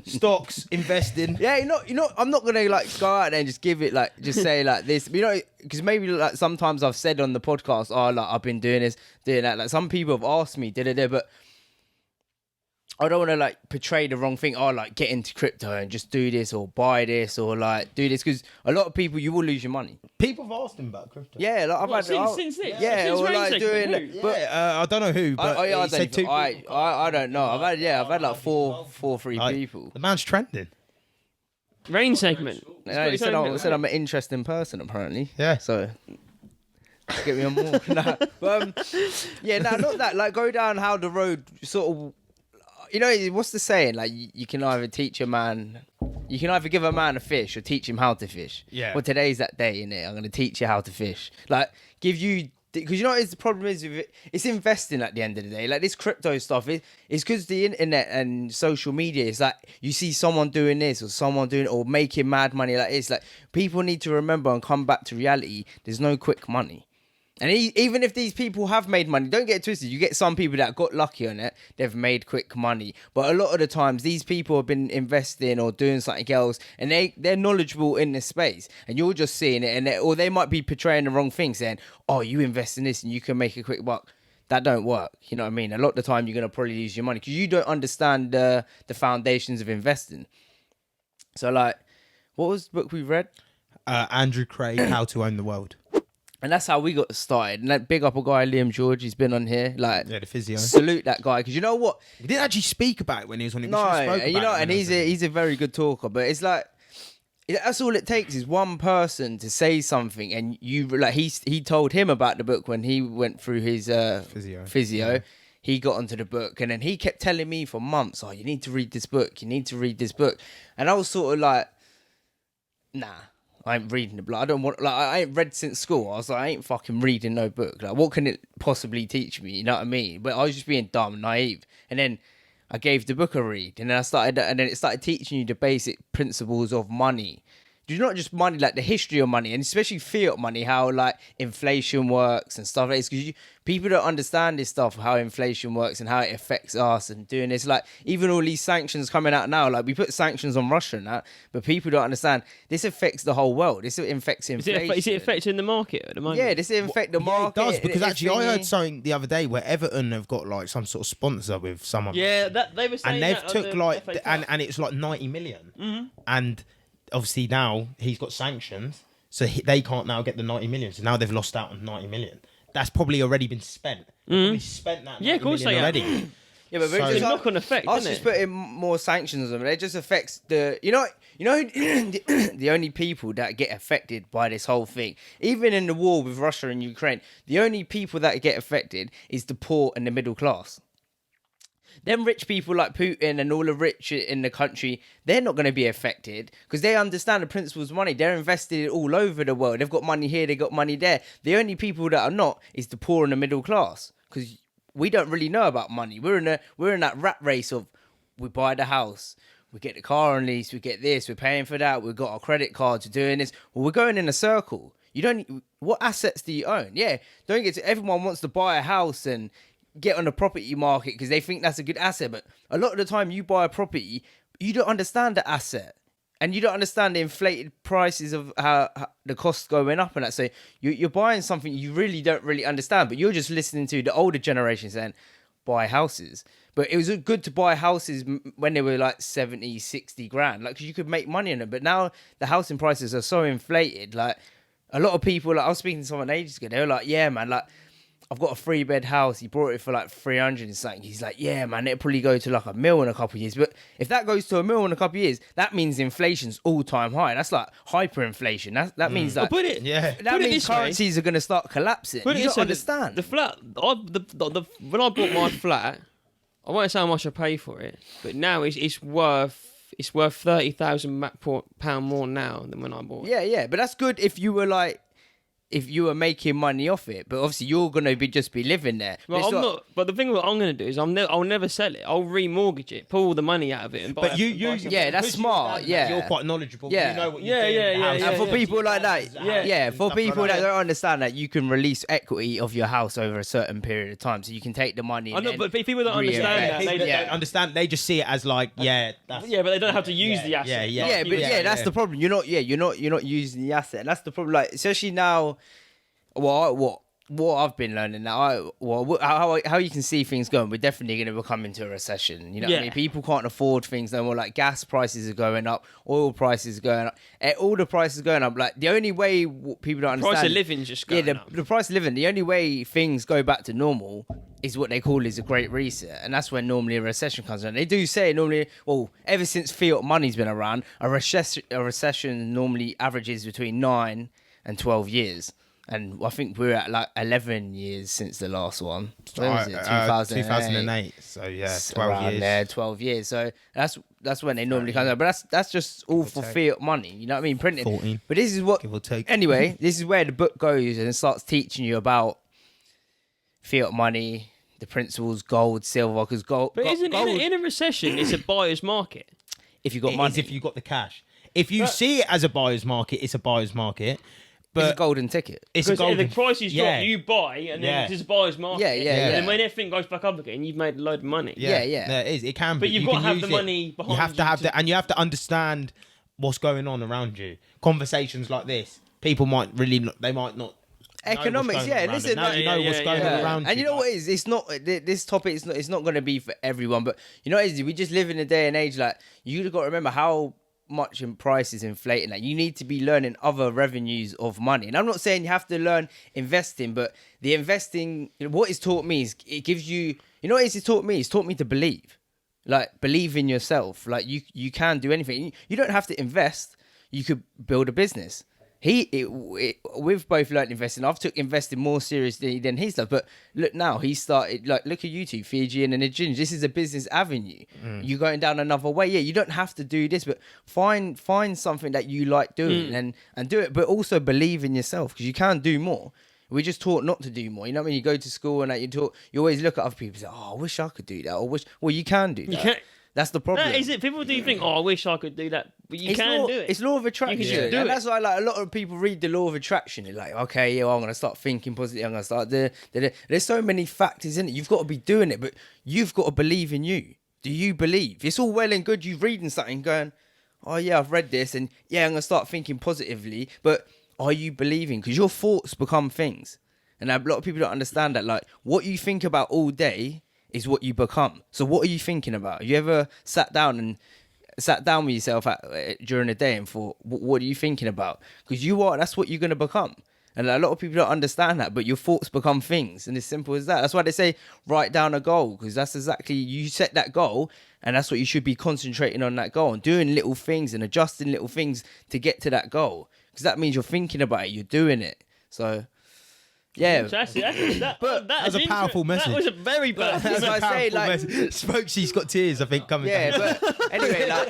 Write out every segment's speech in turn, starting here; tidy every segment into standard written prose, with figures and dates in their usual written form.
stocks, investing. Yeah, I'm not gonna like go out there and just give it like, just say like this, because maybe like sometimes I've said on the podcast, oh, like I've been doing this, doing that. Like some people have asked me, but I don't want to like portray the wrong thing. Oh, like get into crypto and just do this or buy this or like do this, because a lot of people, you will lose your money. People have asked him about crypto. Yeah, like What, since this? Yeah, Since or Rayne like segment, doing. who? But I don't know who, but he said two. I don't know. I've had like three people. The man's trending. Rayne segment. Yeah, he said I'm an interesting person apparently. Yeah. So get me on more. Nah, but, not that. Like go down how the road sort of. What's the saying? Like you can either teach a man, you can either give a man a fish or teach him how to fish. Yeah. Well, today's that day, innit? I'm going to teach you how to fish. Like give you, because what the problem is with it, it's investing at the end of the day. Like this crypto stuff, it's because the internet and social media, it's like you see someone doing this or someone doing or making mad money like this. Like people need to remember and come back to reality. There's no quick money. And even if these people have made money, don't get it twisted. You get some people that got lucky on it. They've made quick money. But a lot of the times, these people have been investing or doing something else, and they're knowledgeable in this space. And you're just seeing it, or they might be portraying the wrong thing, saying, oh, you invest in this and you can make a quick buck. That don't work. You know what I mean? A lot of the time, you're going to probably lose your money because you don't understand the foundations of investing. So, like, what was the book we read? Andrew Craig, How to Own the World. And that's how we got started. And that big up a guy, Liam George, he's been on here. Like, yeah, the physio. Salute that guy, because you know what? He didn't actually speak about it when he was on it. No, and he's a very good talker. But it's like, that's all it takes is one person to say something, and you like he told him about the book when he went through his physio. Yeah. He got onto the book, and then he kept telling me for months, "Oh, you need to read this book. You need to read this book." And I was sort of like, "Nah, I ain't reading the book. I don't want. Like, I ain't read since school. I was like, I ain't fucking reading no book. Like, what can it possibly teach me? You know what I mean?" But I was just being dumb and naive, and then I gave the book a read, and then it started teaching you the basic principles of money. Not just money, like the history of money, and especially fiat money, how like inflation works and stuff like this. Because people don't understand this stuff, how inflation works and how it affects us and doing this. Like even all these sanctions coming out now, like we put sanctions on Russia and that, but people don't understand this affects the whole world. This affects inflation. Is it affecting the market at the moment? Yeah, this affects the market. Yeah, it does, because actually I heard something the other day where Everton have got like some sort of sponsor with someone. Yeah, that they were saying, and they've that took the like FA and it's like 90 million, and obviously now he's got sanctions, so they can't now get the 90 million. So now they've lost out on 90 million. That's probably already been spent. Probably spent that 90 of course million they already. have. Yeah, but it's a knock-on effect, us isn't just it? putting more sanctions on them. It just affects the the only people that get affected by this whole thing, even in the war with Russia and Ukraine, the only people that get affected is the poor and the middle class. Them rich people like Putin and all the rich in the country, they're not going to be affected because they understand the principles of money. They're invested all over the world. They've got money here, they've got money there. The only people that are not is the poor and the middle class, because we don't really know about money. We're in that rat race of we buy the house, we get the car on lease, we get this, we're paying for that, we've got our credit cards, we're doing this. Well, we're going in a circle. What assets do you own? Yeah, don't get to, everyone wants to buy a house and get on the property market because they think that's a good asset, but a lot of the time you buy a property, you don't understand the asset and you don't understand the inflated prices of how the costs going up and that. So you're buying something you really don't really understand, but you're just listening to the older generation saying buy houses. But it was good to buy houses when they were like 70, 60 grand, like, 'cause you could make money on them. But now the housing prices are so inflated. Like a lot of people, like I was speaking to someone ages ago, they were like, yeah man, like I've got a 3-bed house. He bought it for like 300 and something. He's like, yeah, man, it'll probably go to like $1 million in a couple of years. But if that goes to $1 million in a couple of years, that means inflation's all-time high. That's like hyperinflation. That means like that means currencies are going to start collapsing. You don't understand. The flat, when I bought my flat, I won't say how much I pay for it, but now it's worth £30,000 more now than when I bought it. Yeah, but that's good if you were like if you were making money off it, but obviously you're gonna just be living there. Well, I'm not. But the thing what I'm going to do is I'll never sell it. I'll remortgage it, pull all the money out of it, and buy. But yeah, that's smart. Yeah, you're quite knowledgeable. Yeah. You know what you're Yeah, doing. yeah, the yeah, house yeah. And for people like that, for stuff people like that don't understand that, you can release equity of your house over a certain period of time, so you can take the money. I know, but people don't understand that. People They, that don't understand. They just see it as like, that's yeah, but they don't have to use the asset. Yeah, but that's the problem. You're not using the asset, and that's the problem. Like, especially now, what I've been learning now, how you can see things going. We're definitely going to become into a recession. You know what I mean? People can't afford things no more. Like gas prices are going up, oil prices are going up, all the prices are going up. Like the only way people don't understand, Price of living's just going up. The price of living. The only way things go back to normal is what they call is a great reset, and that's when normally a recession comes around. They do say normally, ever since fiat money's been around, a recession normally averages between 9 and 12 years. And I think we're at like 11 years since the last one. When was it? 2008. So yeah, 12 years. There, 12 years. So that's when they normally come out. But that's just all for fiat money. You know what I mean? Printing. 14. But this is what. Give or take. Anyway, this is where the book goes and it starts teaching you about fiat money, the principles, gold, silver. Because gold. But gold, in a recession, it's a buyer's market. If you got It money, is if you got the cash. If you see it as a buyer's market, it's a buyer's market. But it's a golden ticket. It's a Because golden. if the prices drop, you buy, and then it's a buyer's market. Yeah. And then when everything goes back up again, you've made a load of money. Yeah. There it is. It can be. But you've You got can to have use the it. money behind You have to have and you have to understand what's going on around you. Conversations like this, people might they might not. Economics, listen, Now you know what's going on around you. And you know what it is? It's not this topic. It's not going to be for everyone. But you know what it is? We just live in a day and age like you got to remember how much in price is inflating. Like you need to be learning other revenues of money. And I'm not saying you have to learn investing, but the investing, what it's taught me is it gives you. You know what it's taught me? It's taught me to believe. Like believe in yourself. Like you can do anything. You don't have to invest. You could build a business. We've both learned investing. I've took investing more seriously than he's done. But look now, he started look at YouTube, Fiji and Nigeria. This is a business avenue. You're going down another way. Yeah, you don't have to do this, but find something that you like doing and do it. But also believe in yourself because you can do more. We're just taught not to do more. You know what I mean? You go to school and you always look at other people and say, "Oh, I wish I could do that." Or well, you can do that. You can't. That's the problem. That is it. People do think, "Oh, I wish I could do that," but you can do it. It's law of attraction. You can just do and it. that's why like a lot of people read the law of attraction. They're like, okay, I'm going to start thinking positive. I'm going to start there's so many factors in it. You've got to be doing it, but you've got to believe in you. Do you believe? It's all well and good you reading something going, oh yeah, I've read this and yeah, I'm going to start thinking positively, but are you believing? Because your thoughts become things. And a lot of people don't understand that. Like what you think about all day is what you become. So what are you thinking about? Have you ever sat down with yourself during the day and thought, what are you thinking about? Because that's what you're going to become. And a lot of people don't understand that, but your thoughts become things. And it's simple as that. That's why they say, write down a goal, because that's exactly, you set that goal, and that's what you should be concentrating on, that goal, and doing little things and adjusting little things to get to that goal. Because that means you're thinking about it, you're doing it. So... yeah, That's a powerful message. That was a very bad. That's what I say. Like, Smokesey's got tears, I think, coming. yeah, down. but anyway, like,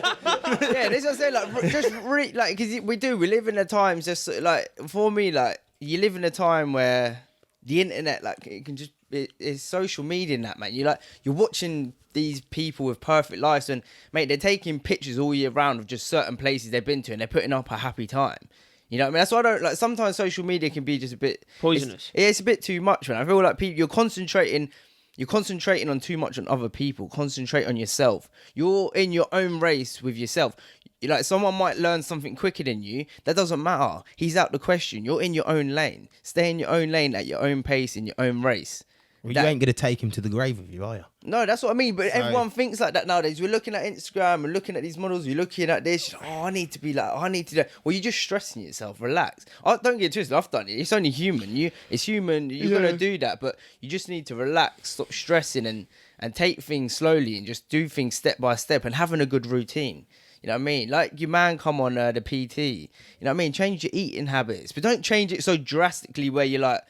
yeah, this is what I say. Like, just like, because we live in a time. Just like for me, like, you live in a time where the internet, like, it can just it's social media and that, man. You're watching these people with perfect lives, and mate, they're taking pictures all year round of just certain places they've been to, and they're putting up a happy time. You know what I mean? That's why I don't like. Sometimes social media can be just a bit poisonous. It's a bit too much, man. I feel like you're concentrating on too much on other people. Concentrate on yourself. You're in your own race with yourself. Like someone might learn something quicker than you. That doesn't matter. He's out the question. You're in your own lane. Stay in your own lane at your own pace in your own race. Well, you ain't gonna take him to the grave with you, are you? No, that's what I mean. But everyone thinks like that nowadays. We're looking at Instagram and looking at these models. We're looking at this. Oh, I need to be like. I need to do. Well, you're just stressing yourself. Relax. Don't get twisted. I've done it. It's only human. It's human. You're gonna do that, but you just need to relax, stop stressing, and take things slowly and just do things step by step and having a good routine. You know what I mean? Like your man come on the PT. You know what I mean? Change your eating habits, but don't change it so drastically where you're like,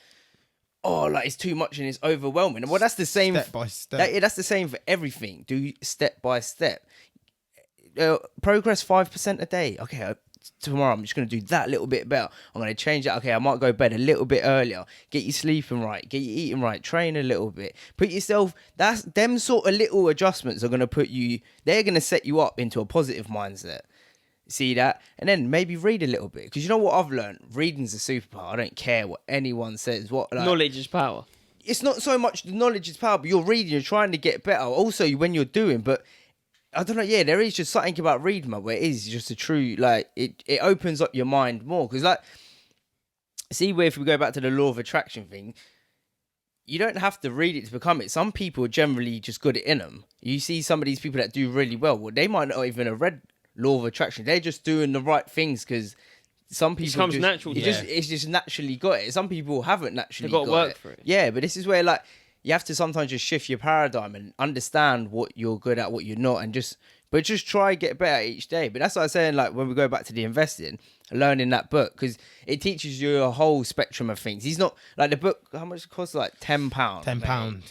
oh, like it's too much and it's overwhelming. Well, that's the same. Step by step. That's the same for everything. Do step by step. Progress 5% a day. Okay, tomorrow I'm just going to do that little bit better. I'm going to change that. Okay, I might go to bed a little bit earlier. Get you sleeping right. Get you eating right. Train a little bit. Put yourself. That's them sort of little adjustments are going to put you. They're going to set you up into a positive mindset. See that? And then maybe read a little bit. Because you know what I've learned? Reading's a superpower. I don't care what anyone says. What Knowledge is power. It's not so much the knowledge is power, but you're reading, you're trying to get better. Also, when you're doing, but I don't know, yeah, there is just something about reading, man, where it is just a true, like, it opens up your mind more. Because, like, see, where if we go back to the law of attraction thing, you don't have to read it to become it. Some people are generally just good in them. You see some of these people that do really well, they might not even have read law of attraction. They're just doing the right things because some people comes natural. It's just naturally got it. Some people haven't naturally They've got to work for it. Yeah, but this is where like you have to sometimes just shift your paradigm and understand what you're good at, what you're not, and just try get better each day. But that's what I'm saying. Like when we go back to the investing, learning that book because it teaches you a whole spectrum of things. He's not like the book. How much it costs? Like £10. £10.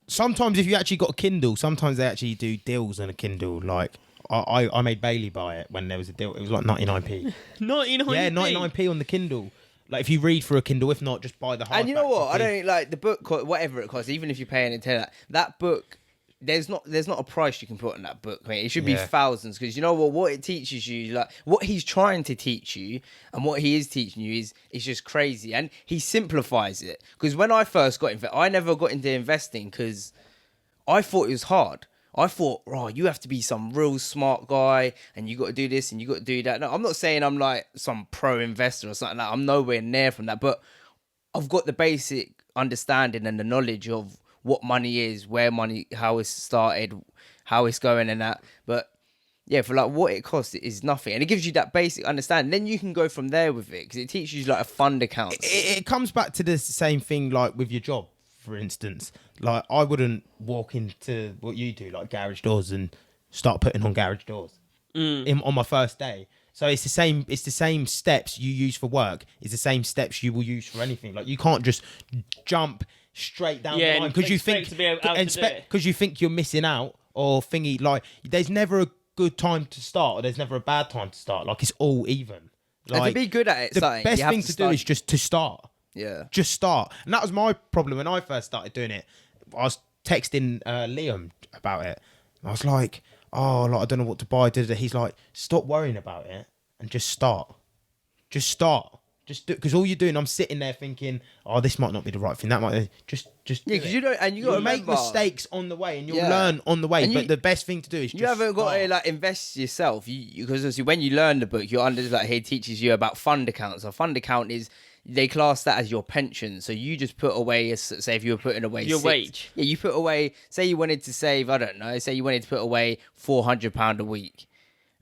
Sometimes if you actually got a Kindle, sometimes they actually do deals on a Kindle. Like I made Bailey buy it when there was a deal. It was like 99p. 99p? Yeah, 99p on the Kindle. Like if you read for a Kindle, if not, just buy the hardback. And you know what? I don't like the book, whatever it costs. Even if you're paying it, that book. There's not a price you can put on that book, mate. It should be thousands because you know what it teaches you, like what he's trying to teach you and what he is teaching you is just crazy. And he simplifies it because when I first got into it, I never got into investing because I thought it was hard. I thought, oh, you have to be some real smart guy and you got to do this and you got to do that. No, I'm not saying I'm like some pro investor or something like that. I'm nowhere near from that, but I've got the basic understanding and the knowledge of what money is, where money, how it's started, how it's going and that. But yeah, for like what it costs, it is nothing. And it gives you that basic understanding. Then you can go from there with it because it teaches you like a fund account. It comes back to the same thing like with your job, for instance. Like I wouldn't walk into what you do, like garage doors and start putting on garage doors on my first day. So it's the same steps you use for work. It's the same steps you will use for anything. Like you can't just jump straight down the line because you think you're missing out or thingy. Like there's never a good time to start or there's never a bad time to start. Like it's all even. Like, and to be good at it, the best thing to do is just to start. Yeah, just start. And that was my problem when I first started doing it. I was texting Liam about it. I was like, oh, like I don't know what to buy. He's like, stop worrying about it and just start. Just start. Just do, because all you're doing, I'm sitting there thinking, oh, this might not be the right thing. That might just because you don't, and you got to make mistakes on the way, and you'll learn on the way. But the best thing to do is you haven't got to like invest yourself. Because obviously when you learn the book, you're under like he teaches you about fund accounts. A fund account is they class that as your pension. So you just put away, say if you were putting away your wage. Yeah, you put away. Say you wanted to save, I don't know. Say you wanted to put away £400 a week.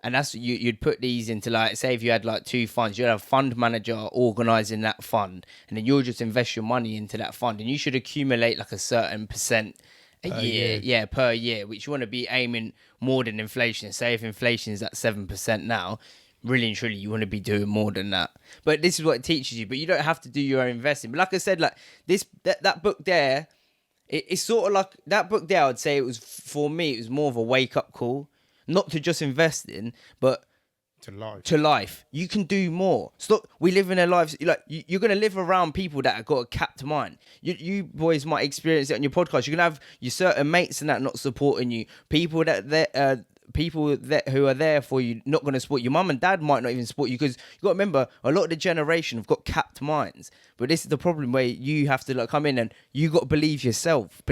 And that's you'd put these into like, say if you had like two funds, you'd have a fund manager organising that fund, and then you'll just invest your money into that fund, and you should accumulate like a certain percent a year, yeah, per year, which you want to be aiming more than inflation. Say if inflation is at 7% now, really and truly you want to be doing more than that. But this is what it teaches you. But you don't have to do your own investing. But like I said, like that book there, it's sort of like that book there. I'd say it was for me. It was more of a wake up call. Not to just invest in, but to life. You can do more. Stop. We live in a life like you're gonna live around people that have got a capped mind. You boys might experience it on your podcast. You're gonna have your certain mates and that not supporting you. People who are there for you not going to support you. Mum and dad might not even support you because you got to remember a lot of the generation have got capped minds. But this is the problem where you have to like come in and you got to believe in yourself.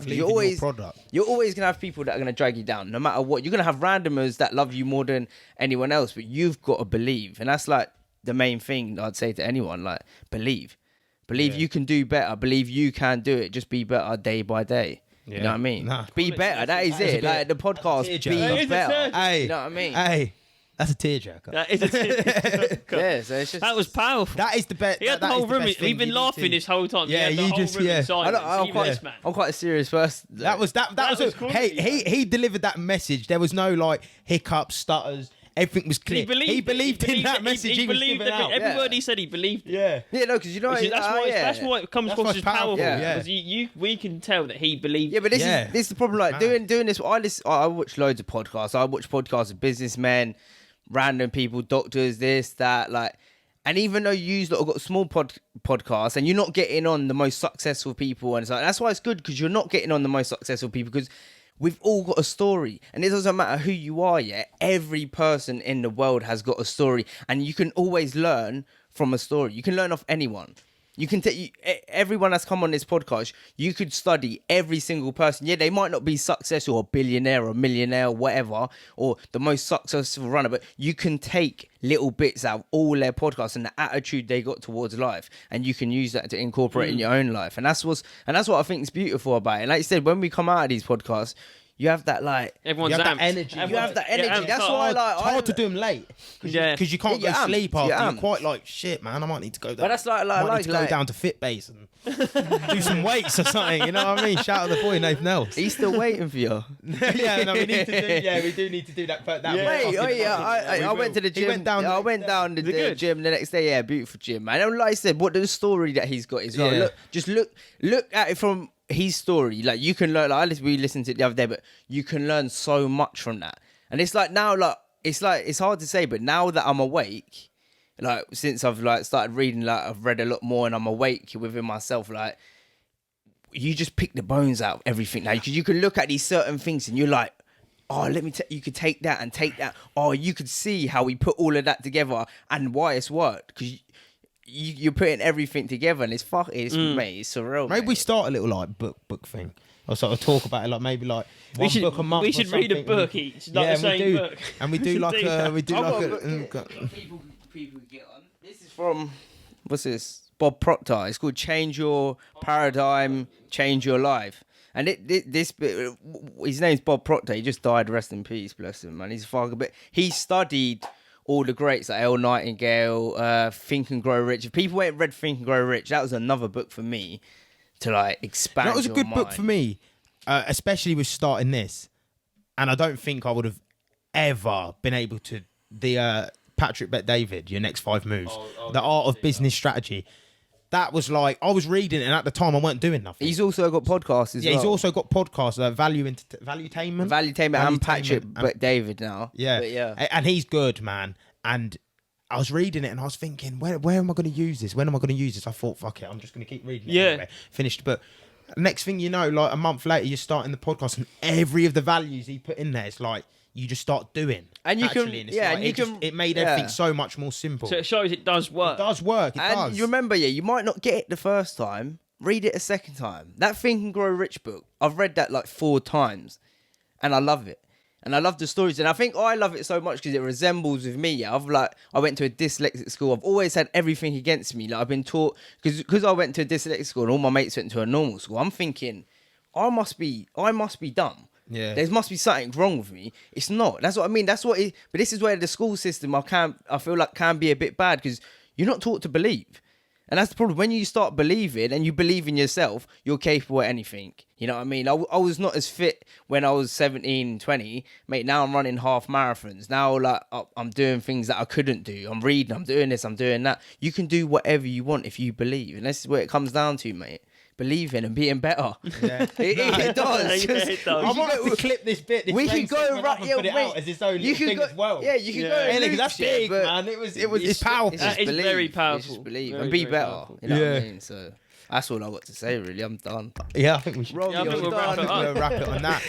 You're always going to have people that are going to drag you down no matter what. You're going to have randomers that love you more than anyone else, but you've got to believe. And that's like the main thing I'd say to anyone, like believe you can do better. Believe you can do it. Just be better day by day. Yeah. You know what I mean? Nah. Be better. That is it. Like the podcast, be better. Hey, you know what I mean? Hey, that's a tearjerker. That is a tearjerker. Yeah, so it's just... That was powerful. That is the best. He had the whole room. We've been laughing this whole time. Yeah, you just I'm quite a serious person. That was cool. Hey, he delivered that message. There was no like hiccups, stutters. Everything was clear. He believed in that message. He believed out. Every word he said, he believed. Yeah. Yeah, no, because you know that's why it comes across as powerful. Yeah. Because we can tell that he believed. Yeah, but this is the problem. Like doing this, I watch loads of podcasts. I watch podcasts of businessmen, random people, doctors, this, that, like. And even though you lot have got small podcasts and you're not getting on the most successful people, and so that's why it's good, because you're not getting on the most successful people, because we've all got a story, and it doesn't matter who you are yet. Every person in the world has got a story, and you can always learn from a story. You can learn off anyone. You can take everyone that's come on this podcast. You could study every single person. Yeah, they might not be successful or billionaire or millionaire or whatever, or the most successful runner, but you can take little bits out of all their podcasts and the attitude they got towards life, and you can use that to incorporate in your own life. And that's what I think is beautiful about it. And like you said, when we come out of these podcasts, you have that, like, everyone's you have amped. that energy. You have that energy. amped That's up. why, like, It's hard to do them late because you can't Yeah, go you're sleep amped. after. You're You're quite like, shit, man. I might need to go down. But that's I might need to go like- down to Fitbase and do some weights or something. You know what I mean? Shout out the boy Nathan Else. He's still waiting for you. Yeah, no, we need to do. Yeah, we do need to do that. That Wait, I went to the gym. He went down. I went down to the good? gym the next day. Yeah, beautiful gym, man. And like I said, what the story that he's got is well. Yeah. Look at it from his story. Like, you can learn. Like, we listened to it the other day, but you can learn so much from that. And it's like now, it's hard to say, but now that I'm awake, like, since I've like started reading, like, I've read a lot more, and I'm awake within myself, like. You just pick the bones out of everything now, because you can look at these certain things and you're like, oh, let me you could take that and take that. Oh, you could see how we put all of that together and why it's worked, because you're putting everything together, and it's mate, it's surreal. Maybe mate. we start a little like book thing. Or sort of talk about it, like maybe like one book a month. We or should read a something. book each, like the same book. And we do like that. People get on. This is from, what's this? Bob Proctor. It's called Change Your Paradigm, Change Your Life. And his name's Bob Proctor. He just died. Rest in peace, bless him, man. He's a fucker. But he studied all the greats like Elle Nightingale, Think and Grow Rich. If people ain't read Think and Grow Rich, that was another book for me to like expand. That was a your good book mind. for me, especially with starting this. And I don't think I would have ever been able to Patrick Bet David, Your Next 5 Moves, The Art of Business Strategy. That was like, I was reading it, and at the time I weren't doing nothing. He's also got podcasts as well. Yeah, he's also got podcasts, Valuetainment. Valuetainment and Patrick Bet David now. Yeah. But yeah. And he's good, man. And I was reading it and I was thinking, where am I going to use this? When am I going to use this? I thought, fuck it, I'm just going to keep reading it. Yeah. Anyway. Finished the book. Next thing you know, like a month later, you're starting the podcast, and every of the values he put in there, it's like, you just start doing. And you can- naturally, and it's yeah, like, and you can- it made yeah. everything so much more simple. So it shows it does work. It does work. It And does. you remember, you might not get it the first time. Read it a second time. That Think and Grow Rich book, I've read that like 4 times, and I love it. And I love the stories, and I think I love it so much because it resembles with me. Yeah, I went to a dyslexic school. I've always had everything against me. Like, I've been taught, because I went to a dyslexic school and all my mates went to a normal school. I'm thinking, I must be dumb. Yeah. There must be something wrong with me. It's not. That's what I mean. But this is where the school system I feel like can be a bit bad, because you're not taught to believe. And that's the problem. When you start believing and you believe in yourself, you're capable of anything. You know what I mean? I was not as fit when I was 17, 20. Mate, now I'm running half marathons. Now, like, I'm doing things that I couldn't do. I'm reading, I'm doing this, I'm doing that. You can do whatever you want if you believe. And this is where it comes down to, mate. Believing and being better. Yeah. It does. Yeah, it does. I might have to clip this bit. This We main can go segment right. up and Yeah, put it out as its own little thing as well. Yeah, you can Yeah. go. Yeah, and look, that's loops it, big, but man. It's powerful. It's That just is believe. very It's powerful. just believe Very, and be very better. powerful. You know what I Yeah. mean? So that's all I got to say. Really, I'm done. Yeah, I think we should. Rob, Yeah, I think you're we'll wrap done. it up. We'll wrap it on that.